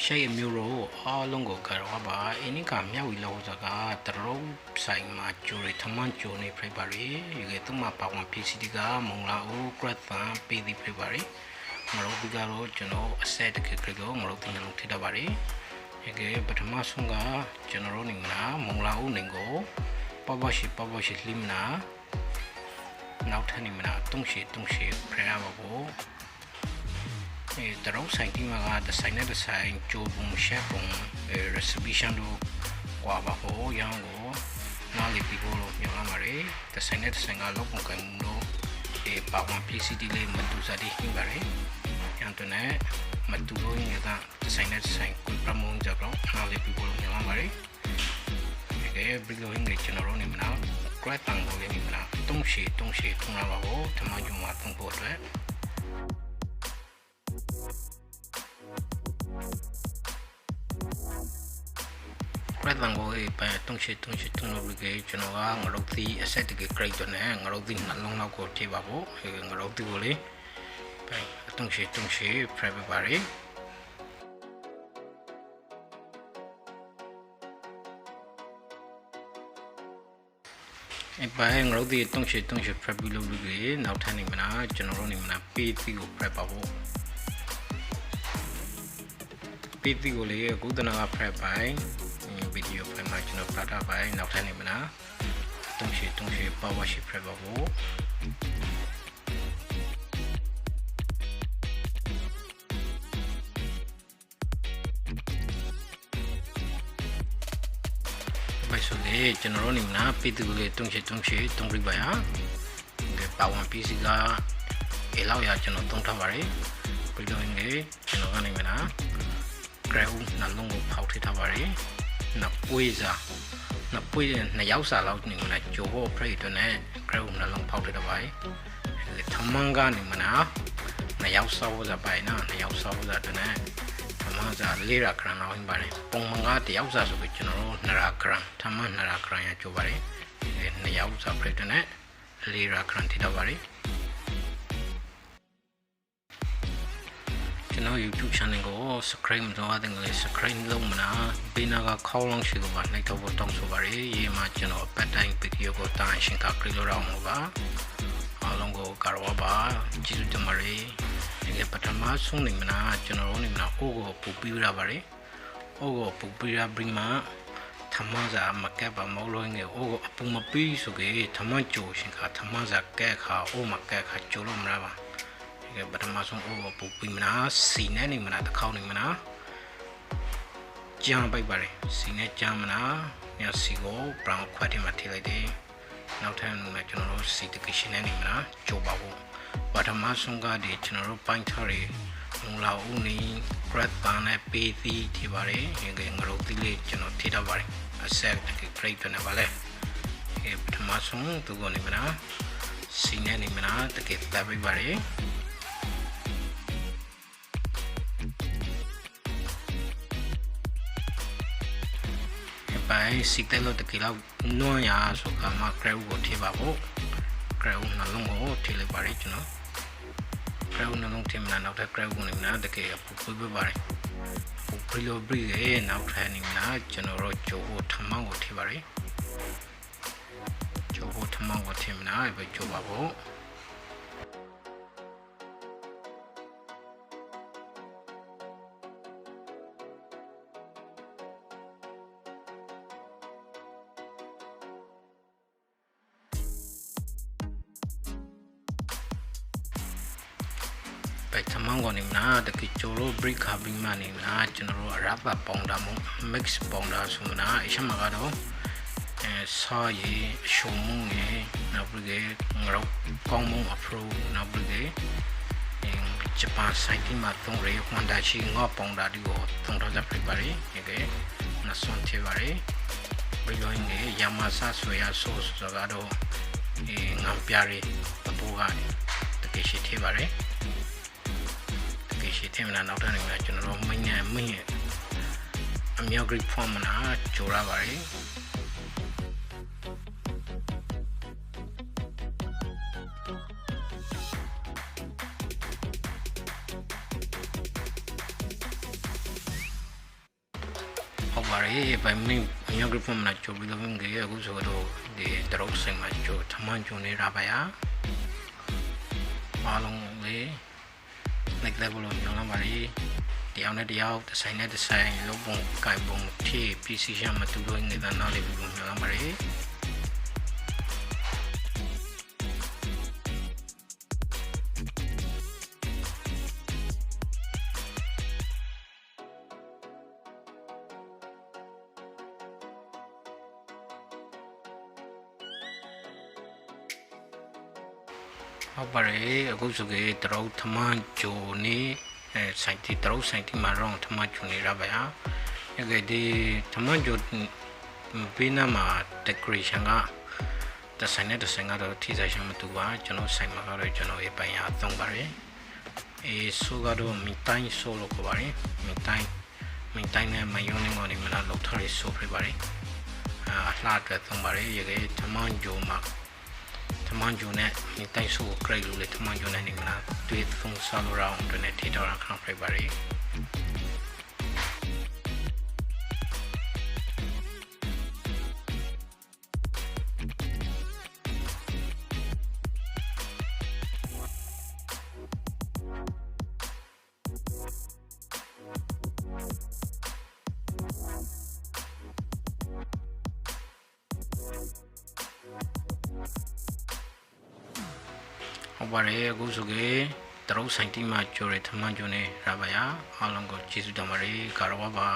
ရှေ့မျိုးရောအားလုံးကိုကတော့ပါအင်းကမြောက်ဝီလောက်စကားတရုံဆိုင်မှာကျိုးရထမန်ကျိုးနေပြပါရီရေသူမပါဝင် PCD ကမုံလာဦးကရတ်သန်ပေးသည်ပြပါရီမလို့ဒီကတော့ကျွန်တော်အဆက်တကယ်ကြောမလို့တင်လုံးထိတပါရီရေပထမဆုံးကကျွန်တော်နေမလားမုံလာဦးနေကိုပပရှိလိမနာနောက်ထပ်နေမလားတုံးရှိဖရရပါဘူးတရုံဆိုင်တီမှာကဆိုင်နဲ့ဆိုင်ကျိုးပုံရှက်ပုံ recipe ရှန်တို့ကွာပါဟိုရောင်းကိုနားလည်ပြီးလို့ပြောရမှာလေဆိုင်နဲ့ဆိုင်ကလောက်ပုံကံလို့ပါဝင် PCD လေးမတူစားတဲ့ဟင်းပါလေရန်တနဲ့မတူလို့ရတာဆိုင်နဲ့ဆိုင်ကိုပမုံကြတော့နားလည်ပြီးလို့ပြောရမှာလေဘီလိုဟင်းတွေကျွန်တော်တို့နေမလား grad တန်ကိုလေးနေမလားတုံးရှိထုံးလာပါဘူးထမကျုံမှာသုံးဖို့အတွက်Red Mango ပဲတုံးရှိလို့ပြီးကျွန်တော်ကငရုတ်သီးအဆက်တကယ် great တော့နဲ့ငရုတ်သီးနှလုံးလောက်ကိုထိပါဖို့ငရုတ်သီးကိုလေပဲတုံးရှိ prep ပါရယ်ပဲငရုတ်သီးတုံးရှိ prep ပြီးလို့ပြီးနောက်ထပ်နေမလားကျွန်တော်တို့နေမလားပေးသီးကို prep ပါဖို့ပေးသီးကိုလေအခုတနာက prep ပိုင်းvideo ဖိုင်မှာကျွန်တော်ဖတ်ထားပါတယ်နောက်ထပ်နေမလားတုံးရှိ power shift ဖရပါဘူးဘယ်ဆိုလဲကျွန်တော်တို့နေမလားပြည်သူတွေတုံးရှိပြပါရပါဝင် PC ကလောက်ရကျွန်တော်တုံးထားပါတယ်ပြီးတော့ငယ်ကျွန်တော်ကနေမလား grab နှလုံးကိုဖောက်ထည့်ထားပါတယ်နှစ်ပွေးနှစ်ရောက်စာလောက်နေမလားဂျိုဘောဖရိတ်တော့နဲ့ grab နှလုံးဖောက်ထည့်ထားပါတယ်ထမန်ကနေမလားနှစ်ရောက်စောစားပိုင်းနော်နှစ်ရောက်စောစားတဲ့နဲ့ထမန်စား4ရာခရန်လောက်ဝင်ပါတယ်ပုံမှန်ကတယောက်စားဆိုပြီးကျွန်တော်တို့2ရာခရန်ထမန်2ရာခရန်ရကြိုးပါတယ်နှစ်ရောက်စားဖရိတ်တော့နဲ့4ရာခရန်ထည့်ထားပါတယ်ကျွန်တော် YouTube channel ကို subscribe မလုပ်တဲ့ငယ် subscribe လုပ်မလားဘေးနာကခေါင်းလုံးရှိကိုပါနှိပ်တော့တောင်းဆိုပါရယ်ရေးမှာကျွန်တော်ပတ်တိုင်း video ကိုတာရှင်းကပြလို့ရအောင်ပါအားလုံးကိုကာရောပါကျေးဇူးတင်ပါတယ်ဒီပထမဆုံးနေမလားကျွန်တော်တို့နေမလားအိုးကိုပူပြီးရပါရယ်အိုးကိုပူပြီးရပြီးမှထမစားမကက်ပါမလို့ငယ်အိုးကိုအပူမပြီးဆိုကြထမကြိုရှင်းကထမစားကက်ခါအိုးမကက်ခါကြိုလို့မလားပါပထမဆုံးအိုးကိုပူပြီးမလားစီနဲ့နေမလားတစ်ခေါက်နေမလားကြမ်းပိုက်ပါတယ်စီနဲ့ကြမ်းမလားညစီကို brown ခွက်ထဲမှာထည့်လိုက်တယ်နောက်ထပ်လည်းကျွန်တော်တို့စီတကရှင်းနေမလားကြိုပါဖို့ပထမဆုံးကဒီကျွန်တော်တို့ပိုင်းထားရလုံလာဦးနေ grad ပန်းနဲ့ပေးသီးထည့်ပါတယ်ငရုတ်သီးလေးကျွန်တော်ထည့်ထားပါတယ်အဆက်တက great နဲ့ပါလေပထမဆုံးသူကနေမလားစီနဲ့နေမလားတကတပ်ပေးပါတယ်ပိုင်းစီတဲလို့တကယ်တော့နွမ်းရဆိုကမှ grab ကိုထည့်ပါဖို့ grab နှလုံးကိုထည့်လိုက်ပါရကျွန်တော် grab နှလုံးထည့်မလားနောက်ထပ် grab ကိုနေမလားတကယ်ပူပေးပါရပူပြီးလို့ပြီးရဲ့နောက်ထပ်နေမလားကျွန်တော်တို့ဂျိုကိုထမောင်းကိုထည့်ပါရဂျိုကိုထမောင်းကိုထည့်မလားပဲဂျိုပါဖို့ပဲထမန်ကနေမလားတကယ်ကျိုးလို့ break ခါပြီးမှနေမလားကျွန်တော်တို့ rap ပေါင်းတာမို့ mix ပေါင်းတာဆိုမလားအရှမကတော့စာရီရှုံမှုရေနောက်ပြီးငရောကောင်းမှုအဖရိုနောက်ပြီးဂျပန်ဆိုင်တီမှာသုံးရခွန်ဒါချီငေါပေါင်းတာဒီကိုသုံးတော့ကြပြပါရီဒီကနဆွန်ချပါရီပြီးတော့ငယ်ယာမဆာဆိုရဆိုးဆိုတော့ငါပြရီတပူကတကယ်ရှိသေးပါရီရှိတယ်မလားနောက်ထပ်နေမှာကျွန်တော်တို့မင်းရဲ့အမြောက် grip form မလားကြိုးရပါတယ် ပ ဟုတ်ပါတယ်ဗိုင်မင်းအမျိုး group မှာကြိုပြီးတော့ငယ်အခုဆိုတော့ဒီတရုတ်စင်မှာကြိုထမန်ကြိုနေတာပါရအားလုံးလေး next level လို့ပြောလာပါလိတရားနဲ့တရားဒီဇိုင်းနဲ့ဒီဇိုင်းလုံးပုံကိုင်ပုံဖြည့် precision မတူလို့နေတာနားလေးပြီးလို့ပြောလာပါလိဟုတ်ပါတယ်အခုဆိုကေတရုတ်ထမန်ဂျိုနေစိုက်တီတရုတ်စိုက်တီမှာတော့ထမန်ဂျိုနေရပါရရကေဒီထမန်ဂျိုပေးနာမှာ decoration ကတဆိုင်နဲ့တဆိုင်ကတော့ထိဆိုင်ရှမတူပါကျွန်တော်ဆိုင်မှာကတော့ကျွန်တော်အပိုင်အားသုံးပါတယ်ဆိုကတော့မီတိုင်းဆိုလို့ခေါ်ပါတယ်မီတိုင်းနဲ့မယုံနေငေါ်နေမလားလောက်ထားရဆိုပြပါတယ်လှအတွက်သုံးပါတယ်ရကေထမန်ဂျိုမှာထမန်ဂျိုနဲ့ဒီတိုက်ဆိုဂရိတ်လို့လေထမန်ဂျိုနဲ့နေမလားတွေ့သုံးစားလို့ရအောင်တွင်နဲ့ထိတော့ရခန့်ပြပါရီဟုတ်ပါတယ်အခုဆိုကေတရုတ်ဆိုင်တီမှာကြိုရထမန်ဂျိုနေရပါရအားလုံးကိုကျေးဇူးတင်ပါတယ်ကာရဝပါ